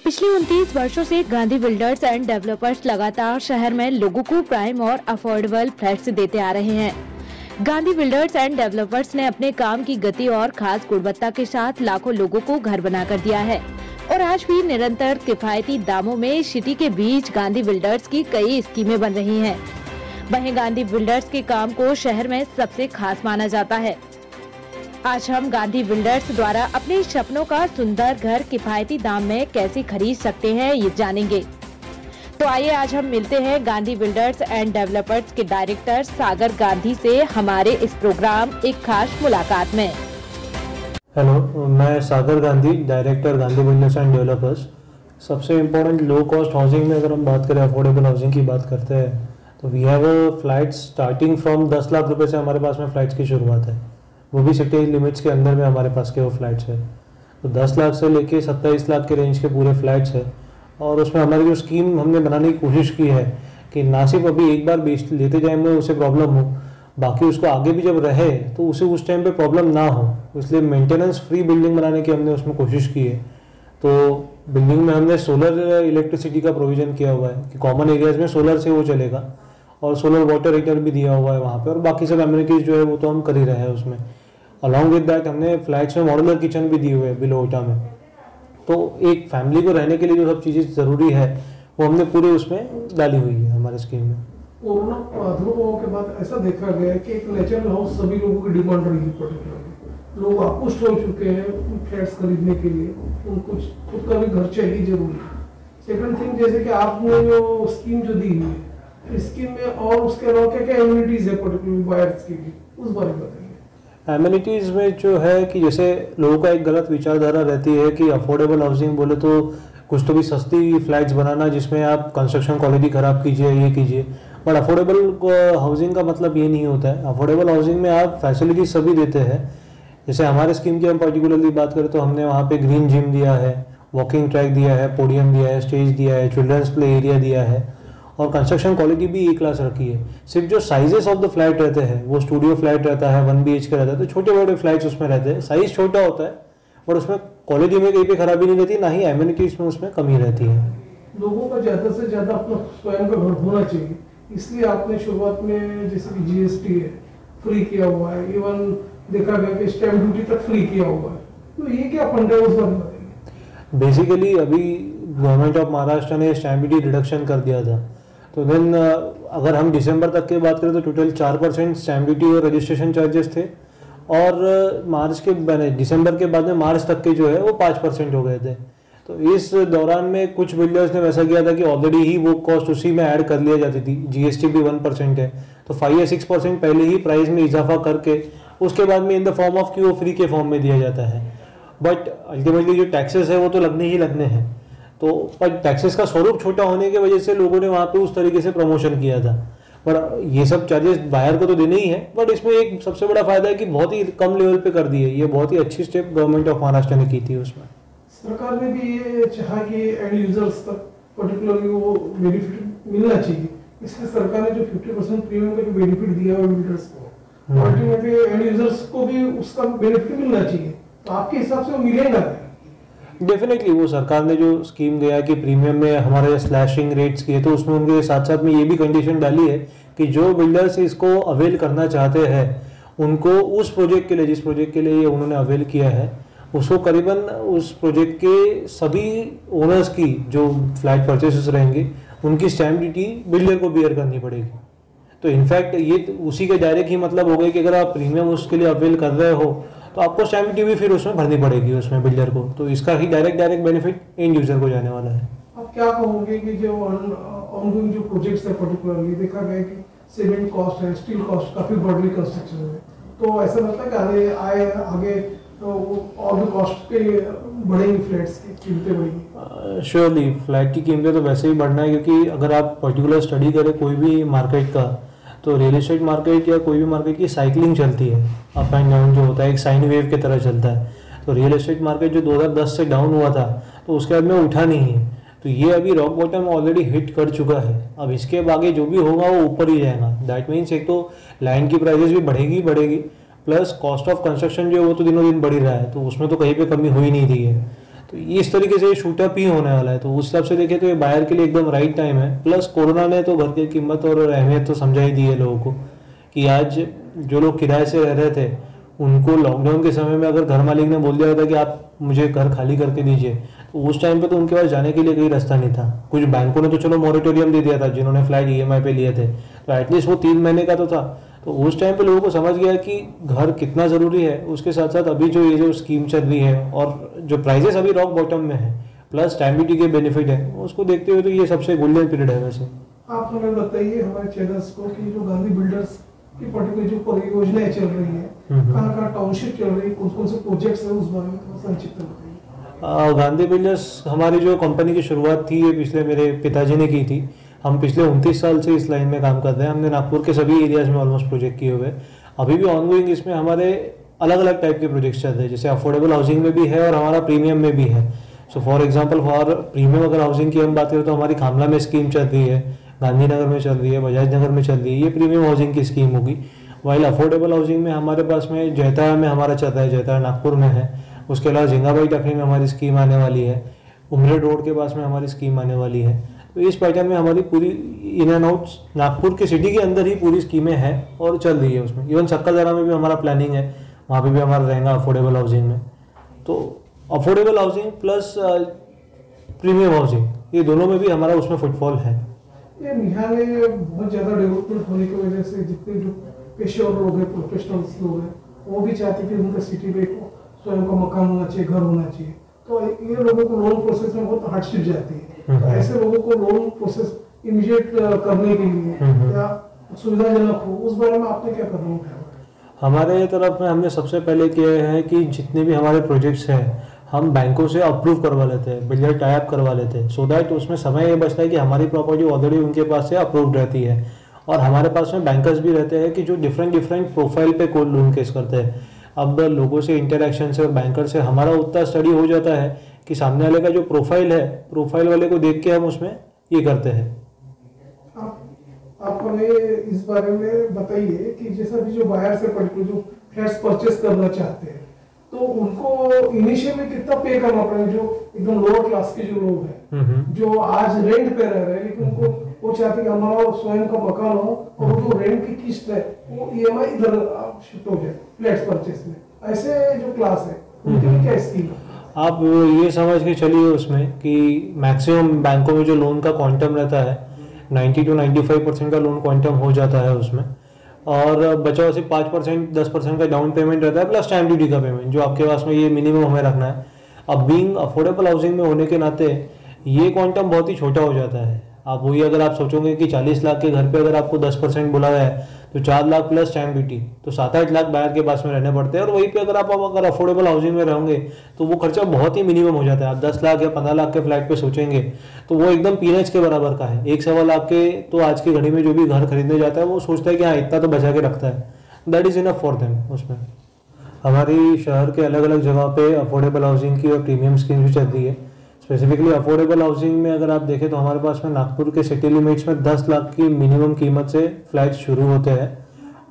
पिछले 29 वर्षों से गांधी बिल्डर्स एंड डेवलपर्स लगातार शहर में लोगों को प्राइम और अफोर्डेबल फ्लैट्स देते आ रहे हैं। गांधी बिल्डर्स एंड डेवलपर्स ने अपने काम की गति और खास गुणवत्ता के साथ लाखों लोगों को घर बनाकर दिया है और आज भी निरंतर किफायती दामों में सिटी के बीच गांधी बिल्डर्स की कई स्कीमें बन रही हैं। वहीं गांधी बिल्डर्स के काम को शहर में सबसे खास माना जाता है। आज हम गांधी बिल्डर्स द्वारा अपने सपनों का सुंदर घर किफायती दाम में कैसे खरीद सकते हैं ये जानेंगे। तो आइए आज हम मिलते हैं गांधी बिल्डर्स एंड डेवलपर्स के डायरेक्टर सागर गांधी से हमारे इस प्रोग्राम एक खास मुलाकात में। हेलो, मैं Sagar Gandhi, director Gandhi Builders and Developers. सबसे इम्पोर्टेंट लो कॉस्ट हाउसिंग में अगर हम बात करें, अफोर्डेबल हाउसिंग की बात करते हैं तो we have flats starting from 10 lakh रुपए से हमारे पास में फ्लैट्स की शुरुआत है। वो भी सिटी लिमिट्स के अंदर में हमारे पास के वो फ्लैट्स है। तो 10 लाख से लेके 27 लाख के रेंज के पूरे फ्लैट्स है। और उसमें हमारी जो स्कीम हमने बनाने की कोशिश की है कि ना सिर्फ अभी एक बार बेच लेते जाए में उसे प्रॉब्लम हो, बाकी उसको आगे भी जब रहे तो उसे उस टाइम पे प्रॉब्लम ना हो, इसलिए मेंटेनेंस फ्री बिल्डिंग बनाने की हमने उसमें कोशिश की है। तो बिल्डिंग में हमने सोलर इलेक्ट्रिसिटी का प्रोविज़न किया हुआ है कि कॉमन एरियाज़ में सोलर से वो चलेगा और सोलर वाटर हीटर भी दिया हुआ है वहाँ पे, और बाकी सब एमिनिटीज़ जो है वो तो हम कर ही रहे हैं उसमें। अलॉन्ग विद दैट हमने फ्लैट्स में मॉड्यूलर किचन भी दिए हुए हैं बिलो ओटा में। तो एक फैमिली को रहने के लिए जो सब चीज़ें ज़रूरी है वो हमने पूरे उसमें डाली हुई है हमारे स्कीम में। कोरोना प्रादुर्भाव के बाद ऐसा देखा गया है कि एक नेचुरल हाउस सभी लोगों की डिमांड रही है। पर्टिकुलरली लोग आकृष्ट हो चुके हैं फ्लैट्स खरीदने के लिए, उनको खुद का भी घर चाहिए जरूरी। सेकंड थिंग, जैसे कि आपने जो स्कीम जो दी हुई है, स्कीम में और उसके अलावा क्या क्या एमिनिटीज है पर्टिकुलरली बायर्स के लिए, उस बारे में बताइए। एमिनिटीज़ में जो है कि जैसे लोगों का एक गलत विचारधारा रहती है कि अफोर्डेबल हाउसिंग बोले तो कुछ तो भी सस्ती फ्लैट्स बनाना जिसमें आप कंस्ट्रक्शन क्वालिटी ख़राब कीजिए, ये कीजिए। बट अफोर्डेबल हाउसिंग का मतलब ये नहीं होता है। अफोर्डेबल हाउसिंग में आप फैसिलिटीज सभी देते हैं। जैसे हमारे स्कीम की हम पर्टिकुलरली बात करें तो हमने वहाँ पे ग्रीन जिम दिया है, वॉकिंग ट्रैक दिया है, पोडियम दिया है, स्टेज दिया है, चिल्ड्रंस प्ले एरिया दिया है और कंस्ट्रक्शन क्वालिटी भी ए क्लास रखी है। सिर्फ जो साइजेस ऑफ द फ्लैट रहते हैं वो स्टूडियो फ्लैट रहता है, 1 BHK रहता है, तो छोटे बड़े फ्लैट्स उसमें रहते हैं। साइज छोटा होता है और उसमें क्वालिटी में कहीं पे खराबी नहीं रहती, ना ही एमिनिटीज में उसमें कमी रहती है। लोगों का ज़्यादा से ज़्यादा अपना स्वयं का घर होना चाहिए, इसलिए आपने शुरुआत में जैसे कि GST है फ्री किया हुआ है, इवन देखा गया कि स्टैम्प ड्यूटी तक फ्री किया हुआ है। तो ये क्या फंड है उस बारे में बताइए। बेसिकली अभी गवर्नमेंट ऑफ महाराष्ट्र ने स्टैम्प ड्यूटी रिडक्शन कर दिया था, तो देन अगर हम दिसंबर तक की बात करें तो टोटल 4% स्टैम्प ड्यूटी और रजिस्ट्रेशन चार्जेस थे, और दिसंबर के बाद में मार्च तक के जो है वो 5% हो गए थे। तो इस दौरान में कुछ बिल्डर्स ने वैसा किया था कि ऑलरेडी ही वो कॉस्ट उसी में ऐड कर लिया जाती थी। GST भी 1% है, तो 5 या 6% पहले ही प्राइस में इजाफा करके उसके बाद में इन द फॉर्म ऑफ कि वो फ्री के फॉर्म में दिया जाता है। बट अल्टीमेटली जो टैक्सेस है वो तो लगने ही लगने हैं। तो पर टैक्सेस का स्वरूप छोटा होने की वजह से लोगों ने वहाँ पे उस तरीके से प्रमोशन किया था। पर ये सब चार्जेस बायर को तो देने ही है, बट इसमें एक सबसे बड़ा फायदा है कि बहुत ही कम लेवल पे कर दी है। ये बहुत ही अच्छी स्टेप गवर्नमेंट ऑफ महाराष्ट्र ने की थी। उसमें सरकार ने भी ये चाहा कि एंड यूजर्स तक पर्टिकुलरली वो बेनिफिट मिलना चाहिए, इसलिए सरकार ने जो 50% प्रीमियम का जो बेनिफिट दिया है बिल्डर्स को, अल्टीमेटली एंड यूजर्स को भी उसका बेनिफिट मिलना चाहिए। तो आपके हिसाब से वो मिलेगा? डेफिनेटली वो सरकार ने जो स्कीम दिया कि प्रीमियम में हमारे स्लैशिंग रेट्स किए, तो उसमें उनके साथ साथ में ये भी कंडीशन डाली है कि जो बिल्डर्स इसको अवेल करना चाहते हैं उनको उस प्रोजेक्ट के लिए, जिस प्रोजेक्ट के लिए ये उन्होंने अवेल किया है, उसको करीबन उस प्रोजेक्ट के सभी ओनर्स की जो फ्लैट परचेसेस रहेंगे उनकी स्टैम्प ड्यूटी बिल्डर को बियर करनी पड़ेगी। तो इनफैक्ट ये उसी के डायरेक्ट ही मतलब हो गया कि अगर आप प्रीमियम उसके लिए अवेल कर रहे हो तो आपको स्टैम्प ड्यूटी भी फिर उसमें भरनी पड़ेगी उसमें बिल्डर को। तो इसका ही डायरेक्ट बेनिफिट एंड यूजर को जाने वाला है। आप क्या कहोगे कि जो ऑनगोइंग जो प्रोजेक्ट्स है पर्टिकुलरली देखा गया कि सीमेंट कॉस्ट है, स्टील कॉस्ट काफी बढ़ रही कंस्ट्रक्शन में, तो ऐसा लगता है कि आगे तो और भी कॉस्ट पे बढ़ेंगी, फ्लैट्स की कीमतें बढ़ेंगी? श्योरली फ्लैट की कीमतें तो वैसे ही बढ़ना है, क्योंकि अगर आप पर्टिकुलर स्टडी करें कोई भी मार्केट का, तो रियल एस्टेट मार्केट या कोई भी मार्केट की साइकिलिंग चलती है, अप एंड डाउन जो होता है एक साइन वेव की तरह चलता है। तो रियल एस्टेट मार्केट जो 2010 से डाउन हुआ था तो उसके बाद में उठा नहीं है, तो ये अभी रॉक बॉटम ऑलरेडी हिट कर चुका है। अब इसके आगे जो भी होगा वो ऊपर ही जाएगा। दैट मीन्स एक तो लैंड की प्राइसेस भी बढ़ेगी, प्लस कॉस्ट ऑफ कंस्ट्रक्शन जो है वो तो दिनों दिन बढ़ ही रहा है, तो उसमें तो कहीं पे कमी हो ही नहीं रही है। तो इस तरीके से शूट अप ही होने वाला है। तो उस हिसाब से देखें तो ये बायर के लिए एकदम राइट टाइम है। प्लस कोरोना ने तो घर की कीमत और अहमियत तो समझा ही दी है लोगों को कि आज जो लोग किराए से रह रहे थे उनको लॉकडाउन के समय में अगर घर मालिक ने बोल दिया था कि आप मुझे घर खाली करके दीजिए, तो उस टाइम पे तो उनके पास जाने के लिए कोई रास्ता नहीं था। कुछ बैंकों ने तो चलो मॉरेटोरियम दे दिया था जिन्होंने फ्लैट EMI पे लिए थे, तो एटलीस्ट वो 3 महीने का तो था। तो उस टाइम पे लोगों को समझ गया कि घर कितना ज़रूरी है। उसके साथ साथ अभी जो ये जो स्कीम चल रही है और जो प्राइजेस अभी रॉक बॉटम में है, प्लस स्टैम्प ड्यूटी के बेनिफिट है, उसको देखते हुए तो ये सबसे गोल्डन पीरियड है। वैसे आप हमें बताइए हमारे चैनल्स को कि जो गांधी बिल्डर्स की पर्टिकुलर जो परियोजनाएं चल रही है, कहाँ कहाँ टाउनशिप चल रही है, कौन कौन से प्रोजेक्ट्स है, उस बारे में थोड़ा संक्षिप्त बताइए। गांधी बिल्डर्स हमारी जो कंपनी की शुरुआत थी ये पिछले मेरे पिताजी ने की थी। हम पिछले 29 साल से इस लाइन में काम कर रहे हैं। हमने नागपुर के सभी एरियाज में ऑलमोस्ट प्रोजेक्ट किए हुए। अभी भी ऑनगोइंग इसमें हमारे अलग अलग टाइप के प्रोजेक्ट्स चल रहे हैं, जैसे अफोर्डेबल हाउसिंग में भी है और हमारा प्रीमियम में भी है। So for example for premium अगर हाउसिंग की हम बात करें तो हमारी खामला में स्कीम चल रही है, गांधीनगर में चल रही है, बजाज नगर में चल रही है, ये प्रीमियम हाउसिंग की स्कीम होगी। वाइल अफोर्डेबल हाउसिंग में हमारे पास में जयतारा में हमारा चल रहा है, जयतारा नागपुर में है। उसके अलावा झिंगाबाई टकरी में हमारी स्कीम आने वाली है, उमरेड रोड के पास में हमारी स्कीम आने वाली है। तो इस पैटर्न में हमारी पूरी इन एंड आउट्स नागपुर के सिटी के अंदर ही पूरी स्कीमें हैं और चल रही है उसमें। इवन सक्काजरा में भी हमारा प्लानिंग है, वहाँ पे भी हमारा रहेगा अफोर्डेबल हाउसिंग में। तो affordable housing plus premium housing, ये दोनों में भी हमारा उसमें फुटफॉल है। ये यहाँ में बहुत ज़्यादा डेवलपमेंट होने की वजह से जितने जो पेशेवर लोग हैं, प्रोफेशनल्स लोग हैं, वो भी चाहते हैं कि उनका सिटी में स्वयं का मकान होना चाहिए, घर होना चाहिए। तो ये लोगों को लोन प्रोसेस में बहुत हार्डशिप जाती है। तो ऐसे लोगों को लोन प्रोसेस इमीडिएट करने के लिए या सुविधाजनक हो, उस बारे में आपने क्या कदम उठाया? हमारे तरफ में हमने सबसे पहले किया है कि जितने भी हमारे प्रोजेक्ट्स हैं हम बैंकों से अप्रूव करवा लेते हैं, बिल्डर टाई अप करवा लेते हैं, सो दैट उसमें समय ये बचता है कि हमारी प्रॉपर्टी ऑलरेडी उनके पास से अप्रूव्ड रहती है। और हमारे पास में बैंकर्स भी रहते हैं कि जो डिफरेंट प्रोफाइल पे कोई लोन केस करते हैं। अब लोगों से इंटरेक्शन से और बैंकर से हमारा उतना स्टडी हो जाता है कि सामने वाले का जो प्रोफाइल है, प्रोफाइल वाले को देख के हम उसमें ये करते हैं। आप हमें इस बारे में बताइए कि जैसा भी जो बाहर से पर्टिकुलर जो फ्लैट्स परचेस करना चाहते हैं, तो उनको इनिशियली कितना पे करना पड़ेगा? जो एकदम लोअर क्लास के जो लोग हैं, जो आज रेंट पे रह रहे हैं, लेकिन उनको वो चाहते हैं कि हमारा स्वयं का मकान हो और जो रेंट की किस्त है वो EMI इधर शिफ्ट हो जाए फ्लैट्स परचेस में, ऐसे जो क्लास है उनके लिए क्या स्कीम है? आप ये समझ के चलिए उसमें कि मैक्सिमम बैंकों में जो लोन का क्वांटम रहता है 90 to 95% का लोन क्वांटम हो जाता है उसमें, और बचा हुआ सिर्फ 5% 10% का डाउन पेमेंट रहता है, प्लस स्टैम्प ड्यूटी का पेमेंट जो आपके पास में ये मिनिमम हमें रखना है। अब बीइंग अफोर्डेबल हाउसिंग में होने के नाते ये क्वांटम बहुत ही छोटा हो जाता है। आप वही अगर आप सोचोगे कि 40 लाख के घर पे अगर आपको 10% बोला गया है तो 4 लाख प्लस स्टैम्प ड्यूटी, तो 7-8 लाख बाहर के पास में रहने पड़ते हैं। और वहीं पे अगर अफोर्डेबल हाउसिंग में रहोगे तो वो खर्चा बहुत ही मिनिमम हो जाता है। आप 10 लाख या 15 लाख के फ्लैट पे सोचेंगे तो वो एकदम पीनट्स के बराबर का है। 1-1.25 लाख के तो आज की घड़ी में जो भी घर खरीदने जाता है वो सोचता है कि हाँ इतना तो बचा के रखता है, that is enough for them. उसमें हमारी शहर के अलग अलग जगह पे अफोर्डेबल हाउसिंग की और प्रीमियम स्कीम भी चल रही है। स्पेसिफिकली अफोर्डेबल हाउसिंग में अगर आप देखें तो हमारे पास में नागपुर के सिटी लिमिट्स में 10 लाख की मिनिमम कीमत से फ्लैट शुरू होते हैं।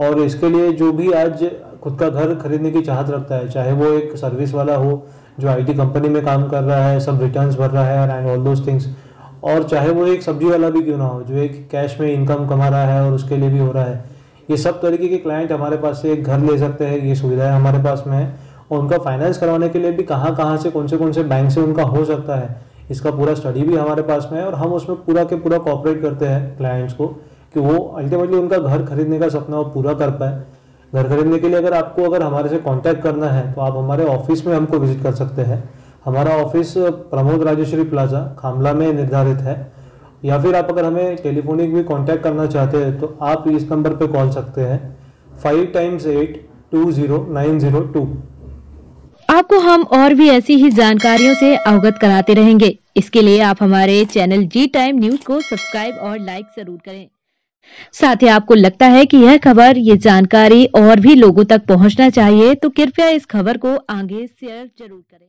और इसके लिए जो भी आज खुद का घर खरीदने की चाहत रखता है, चाहे वो एक सर्विस वाला हो जो IT कंपनी में काम कर रहा है, सब रिटर्न्स भर रहा है एंड ऑल दोज थिंग्स, और चाहे वो एक सब्जी वाला भी क्यों ना हो जो एक कैश में इनकम कमा रहा है और उसके लिए भी हो रहा है, ये सब तरीके के क्लाइंट हमारे पास से एक घर ले सकते हैं। ये सुविधाएं हमारे पास में है। और उनका फाइनेंस करवाने के लिए भी कहाँ से कौन से बैंक से उनका हो सकता है, इसका पूरा स्टडी भी हमारे पास में है। और हम उसमें पूरा के पूरा कॉपरेट करते हैं क्लाइंट्स को कि वो अल्टीमेटली उनका घर खरीदने का सपना वो पूरा कर पाए। घर खरीदने के लिए अगर हमारे से कांटेक्ट करना है तो आप हमारे ऑफिस में हमको विजिट कर सकते हैं। हमारा ऑफिस प्रमोद राजेश्वरी प्लाजा खामला में निर्धारित है, या फिर आप अगर हमें टेलीफोनिक भी कांटेक्ट करना चाहते हैं तो आप इस नंबर पे कॉल सकते हैं 5x8 20902। आपको हम और भी ऐसी ही जानकारियों से अवगत कराते रहेंगे। इसके लिए आप हमारे चैनल जी टाइम न्यूज को सब्सक्राइब और लाइक जरूर करें। साथ ही आपको लगता है कि यह खबर, ये जानकारी और भी लोगों तक पहुंचना चाहिए तो कृपया इस खबर को आगे शेयर जरूर करें।